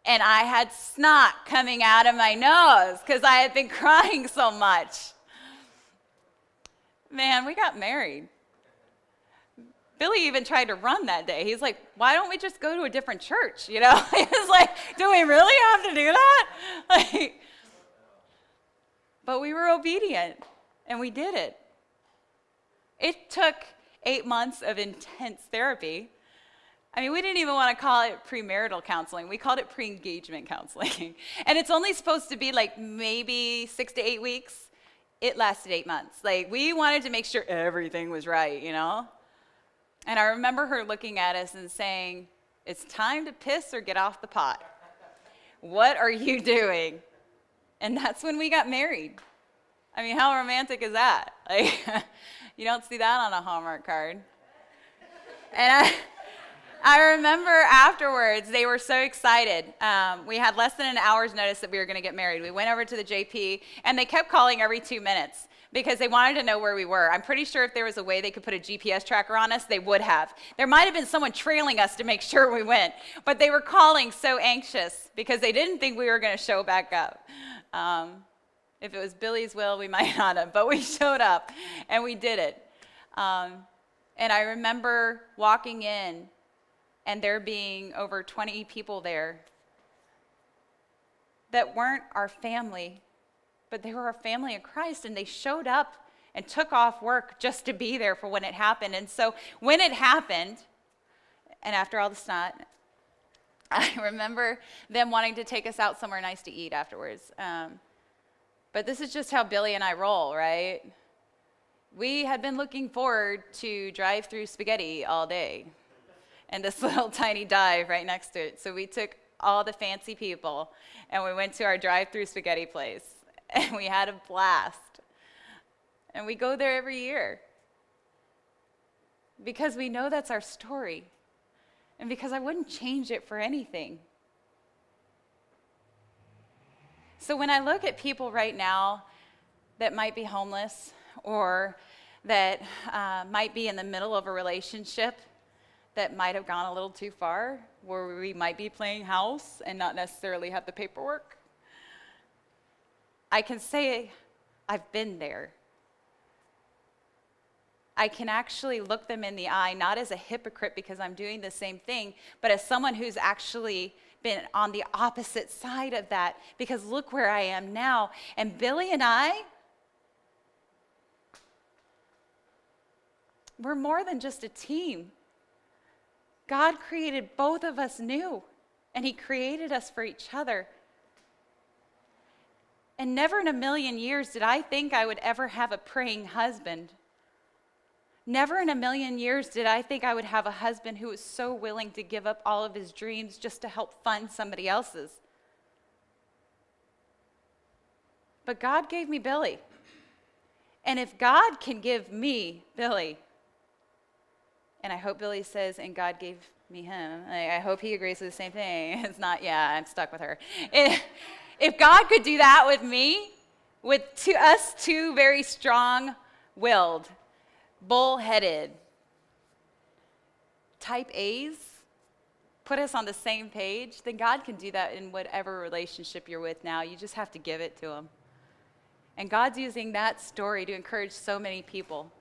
and I had snot coming out of my nose because I had been crying so much. Man, we got married. Billy even tried to run that day. He's like, why don't we just go to a different church? He was like, do we really have to do that? But we were obedient, and we did it. It took 8 months of intense therapy. We didn't even want to call it premarital counseling. We called it pre-engagement counseling. And it's only supposed to be maybe 6 to 8 weeks. It lasted 8 months. We wanted to make sure everything was right, And I remember her looking at us and saying, it's time to piss or get off the pot. What are you doing? And that's when we got married. How romantic is that? You don't see that on a Hallmark card. And I remember afterwards, they were so excited. We had less than an hour's notice that we were going to get married. We went over to the JP, and they kept calling every 2 minutes because they wanted to know where we were. I'm pretty sure if there was a way they could put a GPS tracker on us, they would have. There might have been someone trailing us to make sure we went, but they were calling so anxious because they didn't think we were going to show back up. If it was Billy's will, we might not have, but we showed up, and we did it. And I remember walking in, and there being over 20 people there that weren't our family, but they were our family in Christ, and they showed up and took off work just to be there for when it happened. And so when it happened, and after all the snot, I remember them wanting to take us out somewhere nice to eat afterwards. But this is just how Billy and I roll, right? We had been looking forward to drive-through spaghetti all day and this little tiny dive right next to it. So we took all the fancy people, and we went to our drive-through spaghetti place, and we had a blast. And we go there every year because we know that's our story, and because I wouldn't change it for anything. So when I look at people right now that might be homeless or that might be in the middle of a relationship that might have gone a little too far, where we might be playing house and not necessarily have the paperwork, I can say I've been there. I can actually look them in the eye, not as a hypocrite because I'm doing the same thing, but as someone who's actually been on the opposite side of that, because look where I am now. And Billy and I, we're more than just a team. God created both of us new, and he created us for each other. And never in a million years did I think I would ever have a praying husband. Never in a million years did I think I would have a husband who was so willing to give up all of his dreams just to help fund somebody else's. But God gave me Billy. And if God can give me Billy, and I hope Billy says, and God gave me him, I hope he agrees with the same thing. It's not, yeah, I'm stuck with her. If God could do that with me, with us two very strong-willed, bull-headed type A's, put us on the same page, then God can do that in whatever relationship you're with now. You just have to give it to him. And God's using that story to encourage so many people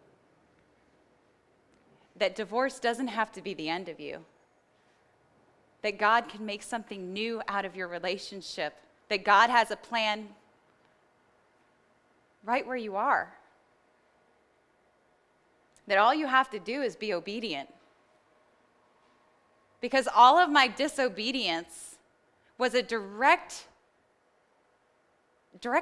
that divorce doesn't have to be the end of you. That God can make something new out of your relationship. That God has a plan right where you are. That all you have to do is be obedient. Because all of my disobedience was a direct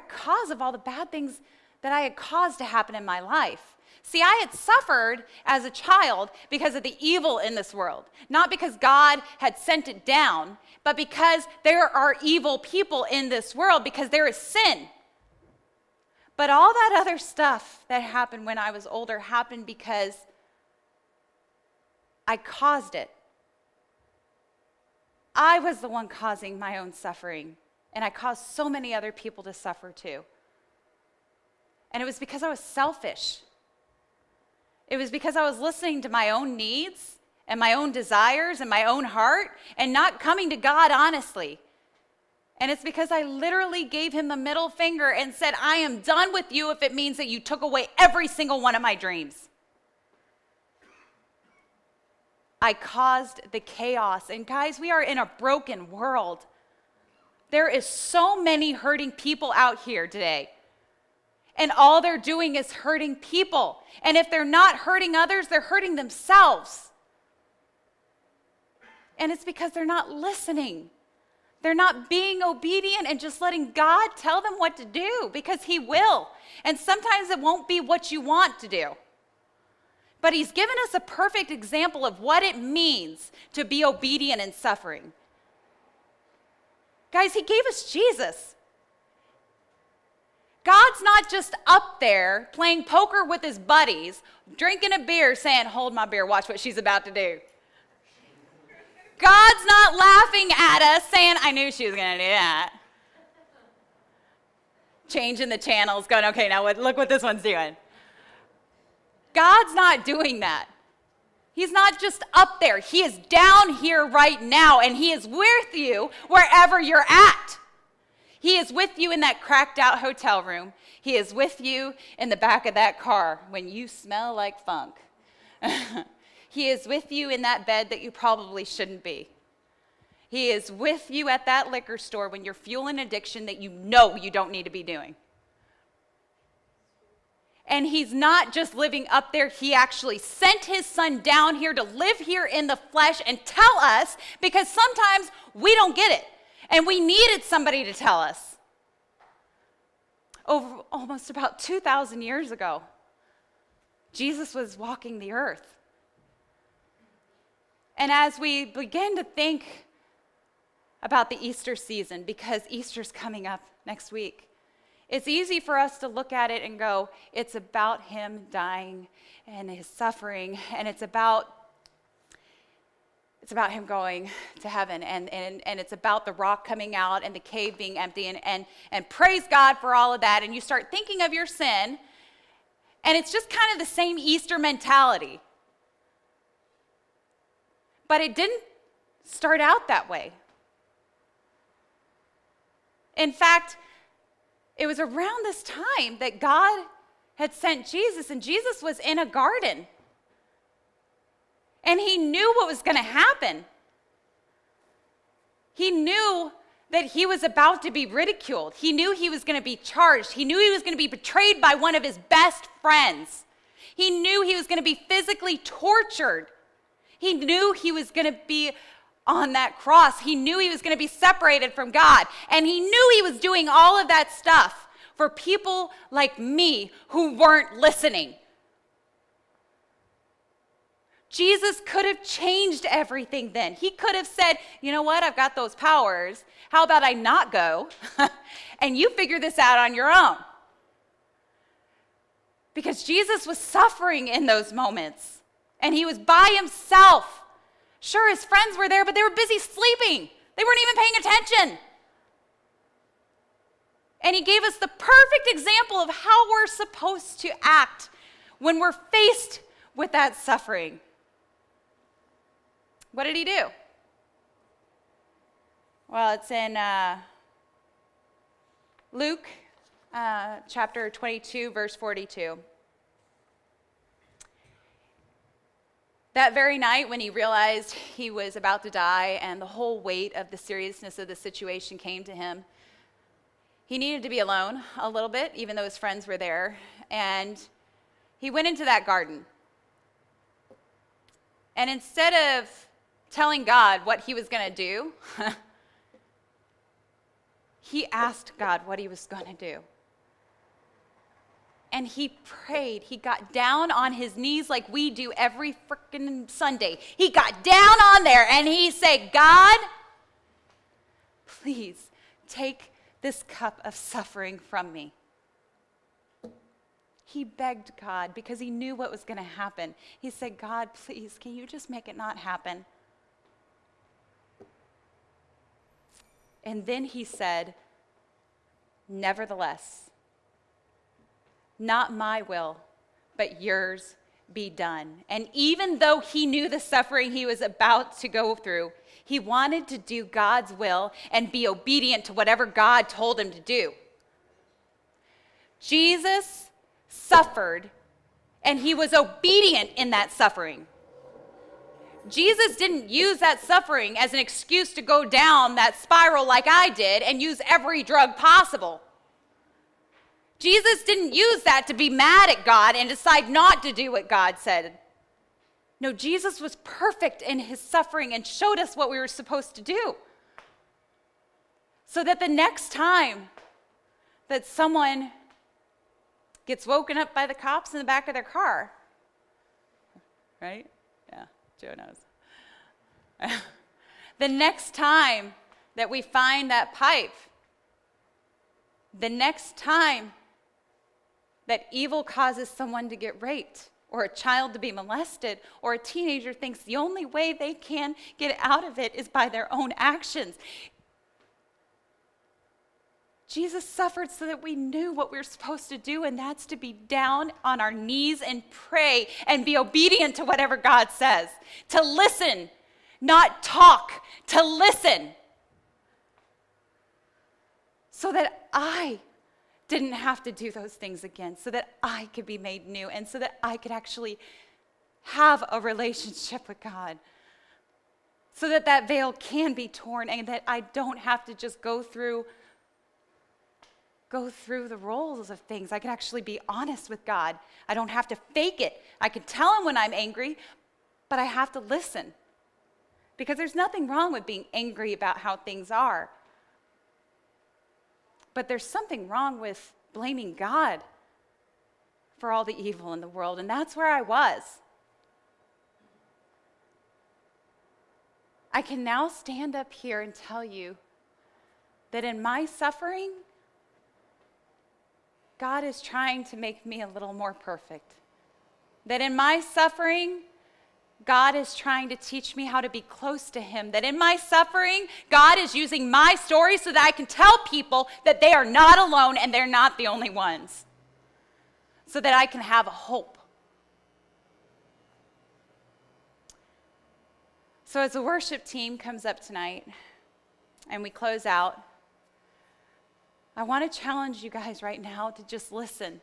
cause of all the bad things that I had caused to happen in my life. See, I had suffered as a child because of the evil in this world. Not because God had sent it down, but because there are evil people in this world, because there is sin. But all that other stuff that happened when I was older happened because I caused it. I was the one causing my own suffering, and I caused so many other people to suffer too. And it was because I was selfish. It was because I was listening to my own needs and my own desires and my own heart and not coming to God honestly. And it's because I literally gave him the middle finger and said, I am done with you if it means that you took away every single one of my dreams. I caused the chaos. And guys, we are in a broken world. There is so many hurting people out here today. And all they're doing is hurting people. And if they're not hurting others, they're hurting themselves. And it's because they're not listening. They're not being obedient and just letting God tell them what to do, because he will. And sometimes it won't be what you want to do. But he's given us a perfect example of what it means to be obedient in suffering. Guys, he gave us Jesus. God's not just up there playing poker with his buddies, drinking a beer, saying, hold my beer, watch what she's about to do. God's not laughing at us saying, I knew she was going to do that. Changing the channels, going, okay, now look what this one's doing. God's not doing that. He's not just up there. He is down here right now, and he is with you wherever you're at. He is with you in that cracked out hotel room. He is with you in the back of that car when you smell like funk. He is with you in that bed that you probably shouldn't be. He is with you at that liquor store when you're fueling addiction that you know you don't need to be doing. And he's not just living up there. He actually sent his son down here to live here in the flesh and tell us, because sometimes we don't get it. And we needed somebody to tell us. Over almost about 2,000 years ago, Jesus was walking the earth. And as we begin to think about the Easter season, because Easter's coming up next week, it's easy for us to look at it and go, it's about him dying and his suffering, and it's about him going to heaven, and it's about the rock coming out and the cave being empty, and praise God for all of that. And you start thinking of your sin, and it's just kind of the same Easter mentality. But it didn't start out that way. In fact, it was around this time that God had sent Jesus, and Jesus was in a garden. And he knew what was going to happen. He knew that he was about to be ridiculed. He knew he was going to be charged. He knew he was going to be betrayed by one of his best friends. He knew he was going to be physically tortured. He knew he was going to be on that cross. He knew he was going to be separated from God. And he knew he was doing all of that stuff for people like me who weren't listening. Jesus could have changed everything then. He could have said, you know what, I've got those powers. How about I not go and you figure this out on your own? Because Jesus was suffering in those moments and he was by himself. Sure, his friends were there, but they were busy sleeping. They weren't even paying attention. And he gave us the perfect example of how we're supposed to act when we're faced with that suffering. What did he do? Well, it's in Luke chapter 22, verse 42. That very night when he realized he was about to die and the whole weight of the seriousness of the situation came to him, he needed to be alone a little bit, even though his friends were there. And he went into that garden. And instead of telling God what he was going to do, he asked God what he was going to do. And he prayed. He got down on his knees like we do every freaking Sunday. He got down on there and he said, God, please take this cup of suffering from me. He begged God because he knew what was going to happen. He said, God, please, can you just make it not happen? And then he said, nevertheless, not my will, but yours be done. And even though he knew the suffering he was about to go through, he wanted to do God's will and be obedient to whatever God told him to do. Jesus suffered, and he was obedient in that suffering. Jesus didn't use that suffering as an excuse to go down that spiral like I did and use every drug possible. Jesus didn't use that to be mad at God and decide not to do what God said. No, Jesus was perfect in his suffering and showed us what we were supposed to do. So that the next time that someone gets woken up by the cops in the back of their car, right? Yeah, Joe knows. The next time that we find that pipe, the next time that evil causes someone to get raped, or a child to be molested, or a teenager thinks the only way they can get out of it is by their own actions. Jesus suffered so that we knew what we were supposed to do, and that's to be down on our knees and pray and be obedient to whatever God says. To listen, not talk, to listen. So that I didn't have to do those things again, so that I could be made new, and so that I could actually have a relationship with God. So that that veil can be torn, and that I don't have to just go through the roles of things. I can actually be honest with God. I don't have to fake it. I can tell him when I'm angry, but I have to listen. Because there's nothing wrong with being angry about how things are. But there's something wrong with blaming God for all the evil in the world, and that's where I was. I can now stand up here and tell you that in my suffering, God is trying to make me a little more perfect. That in my suffering, God is trying to teach me how to be close to him. That in my suffering, God is using my story so that I can tell people that they are not alone and they're not the only ones. So that I can have a hope. So as the worship team comes up tonight and we close out, I want to challenge you guys right now to just listen.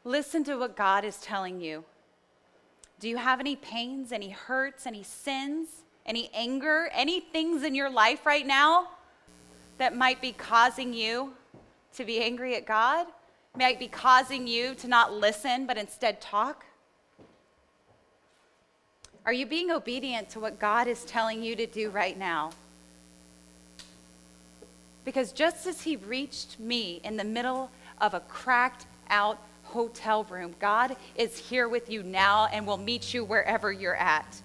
Listen to what God is telling you. Do you have any pains, any hurts, any sins, any anger, any things in your life right now that might be causing you to be angry at God? Might be causing you to not listen, but instead talk? Are you being obedient to what God is telling you to do right now? Because just as he reached me in the middle of a cracked out hotel room, God is here with you now and will meet you wherever you're at.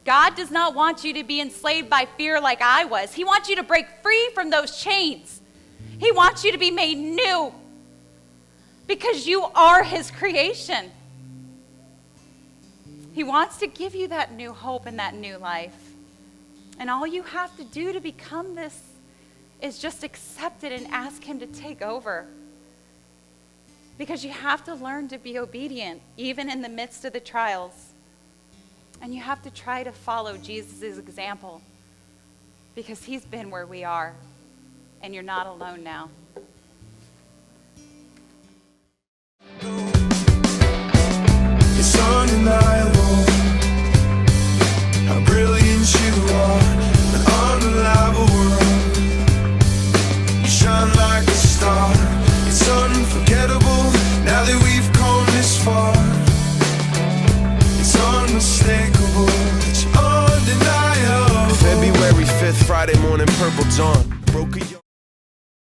God does not want you to be enslaved by fear like I was. He wants you to break free from those chains. He wants you to be made new because you are his creation. He wants to give you that new hope and that new life. And all you have to do to become this is just accept it and ask him to take over. Because you have to learn to be obedient, even in the midst of the trials. And you have to try to follow Jesus' example, because he's been where we are, and you're not alone now. It's undeniable how brilliant you are, an unreliable world. You shine like a star. It's unforgettable now that we've come this far. It's unmistakable, it's undeniable. February 5th, Friday morning, purple dawn. Broke a